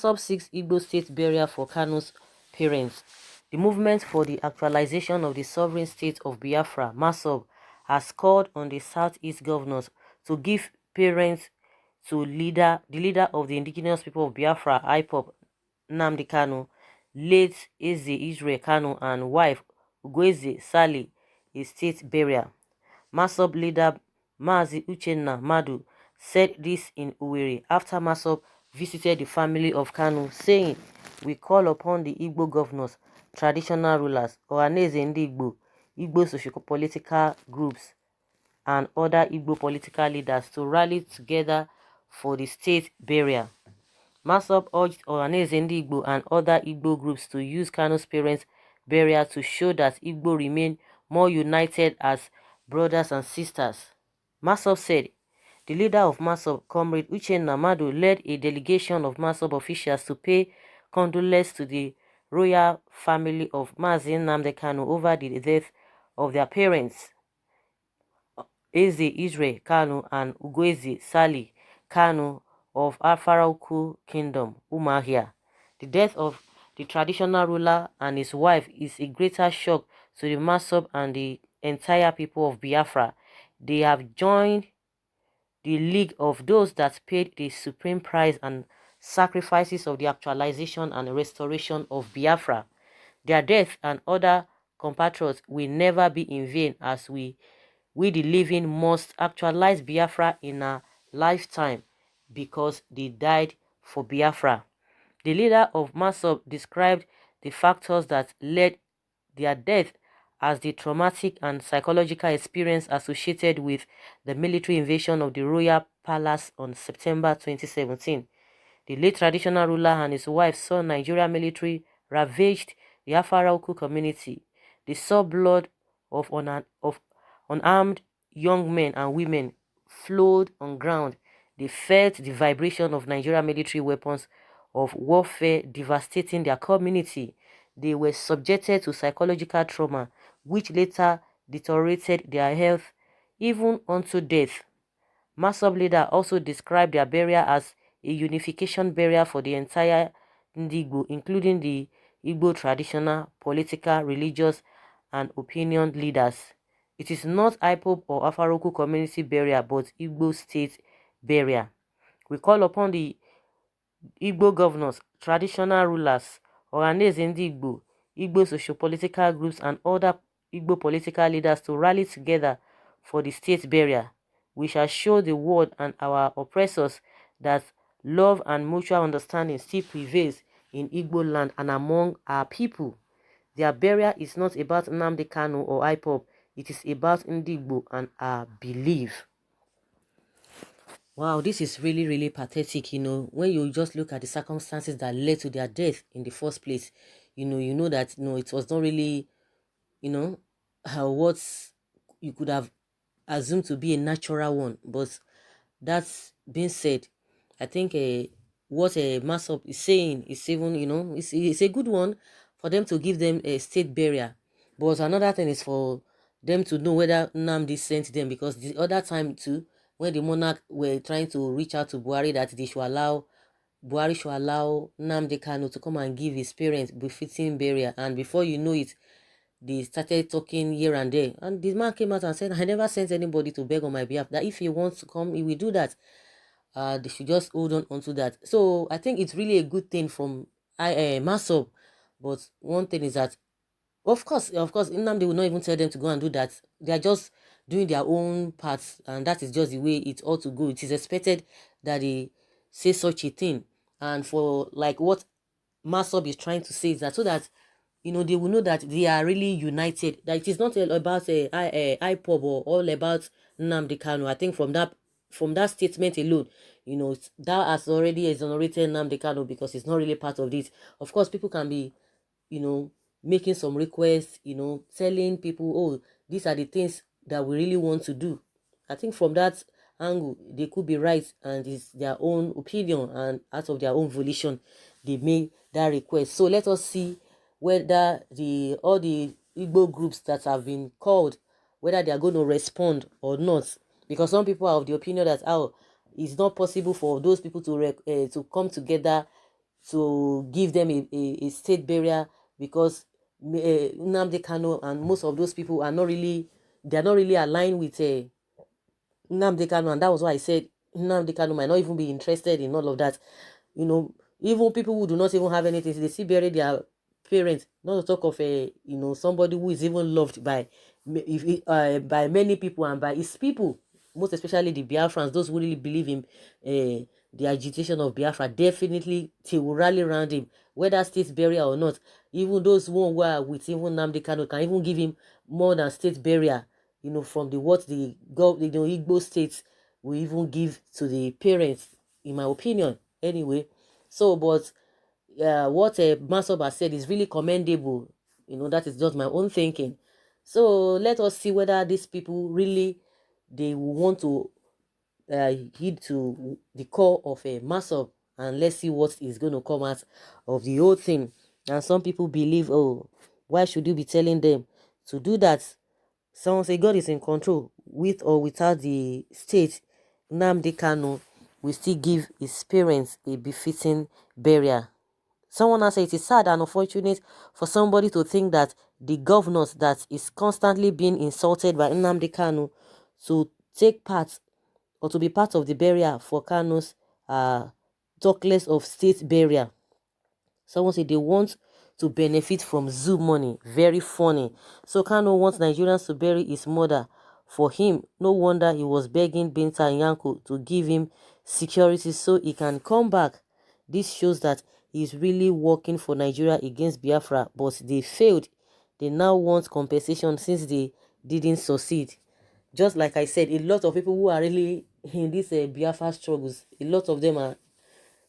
Massob seeks Igbo state burial for Kanu's parents. The movement for the actualization of the sovereign state of Biafra, Massob, has called on the Southeast governors to give parents to the leader of the indigenous people of Biafra, IPOB, Nnamdi Kanu, late Eze Israel Kanu, and wife Ugweze Sali, a state burial. Massob leader Mazi Uchenna Madu said this in Owerri after Massob visited the family of Kanu, saying, "We call upon the Igbo governors, traditional rulers, Ohaneze Ndi Igbo, Igbo socio-political groups, and other Igbo political leaders to rally together for the state burial." Massob urged Ohaneze Ndi Igbo and other Igbo groups to use Kanu's parents' burial to show that Igbo remain more united as brothers and sisters. Massob said, the leader of Massob, Comrade Uchenna Madu, led a delegation of Massob officials to pay condolence to the royal family of Mazi Nnamdi Kanu over the death of their parents, Eze Israel Kanu and Ugweze Sali Kanu of Afarauku Kingdom, Umahia. The death of the traditional ruler and his wife is a greater shock to the Massob and the entire people of Biafra. They have joined the league of those that paid the supreme price and sacrifices of the actualization and restoration of Biafra. Their death and other compatriots will never be in vain, as we the living must actualize Biafra in a lifetime because they died for Biafra. The leader of Massob described the factors that led their death as the traumatic and psychological experience associated with the military invasion of the royal palace on September 2017. The late traditional ruler and his wife saw Nigerian military ravaged the Afarauku community. They saw blood of unarmed young men and women flowed on ground. They felt the vibration of Nigerian military weapons of warfare devastating their community. They were subjected to psychological trauma, which later deteriorated their health even unto death. Massob leader also described their burial as a unification burial for the entire Ndigbo, including the Igbo traditional, political, religious, and opinion leaders. It is not IPOB or Afaroku community burial, but Igbo state burial. We call upon the Igbo governors, traditional rulers, Ohaneze Ndi Igbo, Igbo socio-political groups, and other Igbo political leaders to rally together for the state burial. We shall show the world and our oppressors that love and mutual understanding still prevails in Igbo land and among our people. Their burial is not about Nnamdi Kanu or IPOB. It is about Ndigbo and our belief. Wow, this is really, really pathetic, when you just look at the circumstances that led to their death in the first place. You know that, it was not really, what you could have assumed to be a natural one. But that's being said, I think what Massob is saying is even, it's a good one for them to give them a state burial. But another thing is for them to know whether Nnamdi sent them, because the other time too, when the monarch were trying to reach out to Buhari that Buhari should allow Nnamdi Kanu to come and give his parents befitting burial, and before you know it, they started talking here and there, and the man came out and said, I never sent anybody to beg on my behalf, that if he wants to come, he will do that. They should just hold on onto that. So I think it's really a good thing from Massob. But one thing is that, of course, Nnamdi will not even tell them to go and do that. They are just doing their own parts, and that is just the way it ought to go. It is expected that they say such a thing. And for like what Massob is trying to say is that so that they will know that they are really united. That it is not about IPOB or all about Nnamdi Kanu. I think from that statement alone, that has already exonerated Nnamdi Kanu, because it's not really part of this. Of course, people can be, making some requests, telling people, oh, these are the things that we really want to do. I think from that angle, they could be right, and it's their own opinion, and out of their own volition, they made that request. So let us see whether all the Igbo groups that have been called, whether they are going to respond or not. Because some people are of the opinion that, it's not possible for those people to come together to give them a state burial, because Nnamdi Kanu and most of those people are not really, they are not really aligned with Nnamdi Kanu, and that was why I said Nnamdi Kanu might not even be interested in all of that. You know, even people who do not even have anything, they still bury their parents. Not to talk of a somebody who is even loved by by many people and by his people, most especially the Biafrans, those who really believe in the agitation of Biafra. Definitely, they will rally around him, whether state burial or not. Even those who are with even Nnamdi Kanu can even give him more than state burial. From the what the Igbo states will even give to the parents, in my opinion. Anyway, so but what Massob has said is really commendable. That is just my own thinking. So let us see whether these people really they will want to heed to the call of a Massob, and let's see what is going to come out of the whole thing. And some people believe, oh, why should you be telling them to do that? Someone say God is in control. With or without the state, Nnamdi Kanu will still give his parents a befitting burial. Someone else said it is sad and unfortunate for somebody to think that the governors that is constantly being insulted by Nnamdi Kanu to take part or to be part of the burial for Kanu's talk less of state burial. Someone said they want to benefit from zoo money. Very funny. So Kanu wants Nigerians to bury his mother. For him, no wonder he was begging Binta and Yanko to give him security so he can come back. This shows that he's really working for Nigeria against Biafra, but they failed. They now want compensation since they didn't succeed. Just like I said, a lot of people who are really in these Biafra struggles, a lot of them are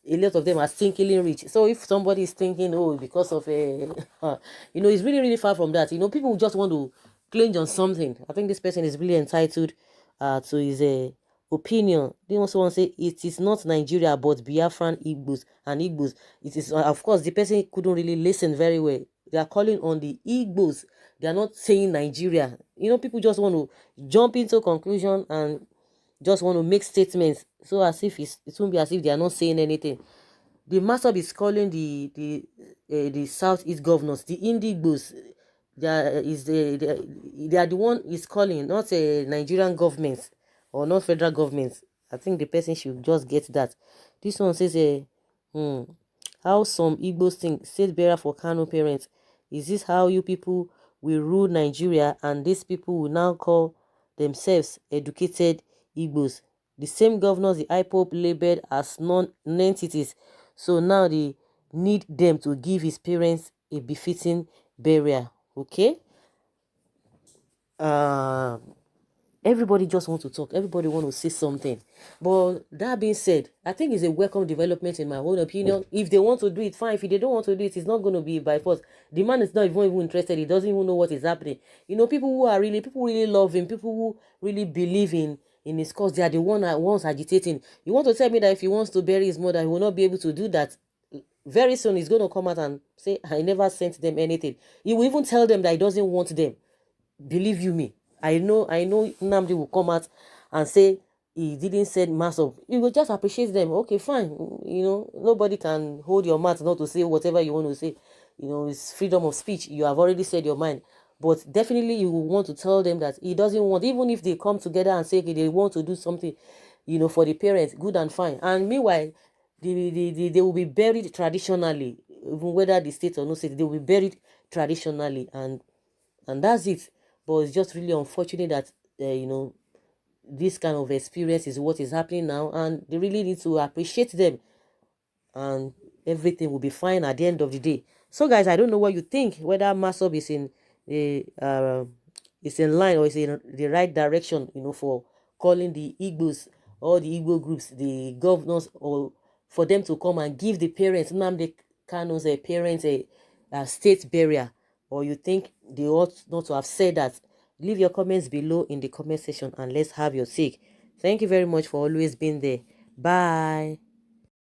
stinkingly rich. So if somebody is thinking, oh, because of it's really, really far from that. People just want to clinch on something. I think this person is really entitled to his opinion. They also want to say it is not Nigeria, but Biafran Igbos and Igbos. It is, of course, the person couldn't really listen very well. They are calling on the Igbos. They are not saying Nigeria. People just want to jump into conclusion and just want to make statements, so as if it won't be as if they are not saying anything. The Massob is calling the Southeast governors, the Indigbos. They are the one is calling, not a Nigerian government or not federal government. I think the person should just get that. This one says, how some Igbos think state bearer for Kano parents. Is this how you people will rule Nigeria, and these people will now call themselves educated Igbos? The same governors the IPOP labeled as non-entities, so now they need them to give his parents a befitting burial. Okay? Everybody just want to talk. Everybody want to say something. But that being said, I think it's a welcome development in my own opinion. If they want to do it, fine. If they don't want to do it, it's not going to be by force. The man is not even interested. He doesn't even know what is happening. People really love him. People who really believe in his cause, they are the ones agitating. You want to tell me that if he wants to bury his mother, he will not be able to do that? Very soon, he's going to come out and say, I never sent them anything. He will even tell them that he doesn't want them. Believe you me, I know Nnamdi will come out and say he didn't send Massob. You will just appreciate them. Okay, fine. Nobody can hold your mouth not to say whatever you want to say. It's freedom of speech. You have already said your mind. But definitely you will want to tell them that he doesn't want, even if they come together and say, okay, they want to do something, for the parents, good and fine. And meanwhile, they will be buried traditionally, even whether the state or no state, they will be buried traditionally, and that's it. But it's just really unfortunate that this kind of experience is what is happening now, and they really need to appreciate them, and everything will be fine at the end of the day. So guys, I don't know what you think, whether Massob is in line or is in the right direction, for calling the Igbos or the Igbo groups, the governors, or for them to come and give the parents, Nnamdi Kanu's parents, a state burial. Or you think they ought not to have said that? Leave your comments below in the comment section and let's have your take. Thank you very much for always being there. Bye.